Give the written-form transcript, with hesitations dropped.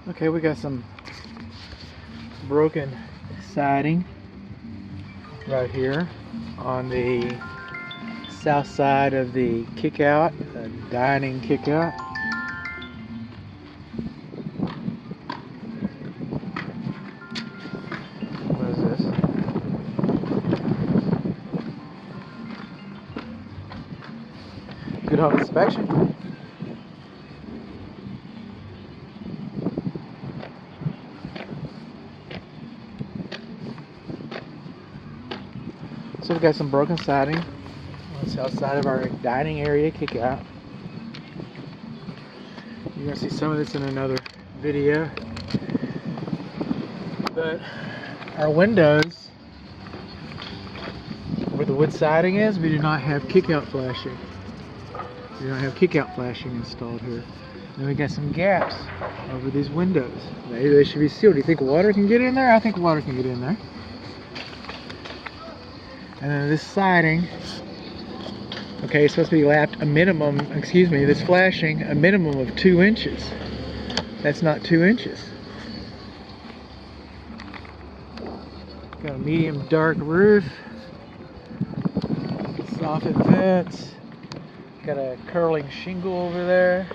Okay, we got some broken siding right here on the south side of the kickout, the dining kickout. What is this? Good home inspection. So we've got some broken siding on the south side of our dining area kickout. You're going to see some of this in another video. But our windows, where the wood siding is, we do not have kickout flashing. We do not have kickout flashing installed here. Then we got some gaps over these windows. Maybe they should be sealed. Do you think water can get in there? I think water can get in there. And then this siding, okay, it's supposed to be lapped a minimum, this flashing a minimum of 2 inches. That's not 2 inches. Got a medium dark roof, soffit vents, got a curling shingle over there.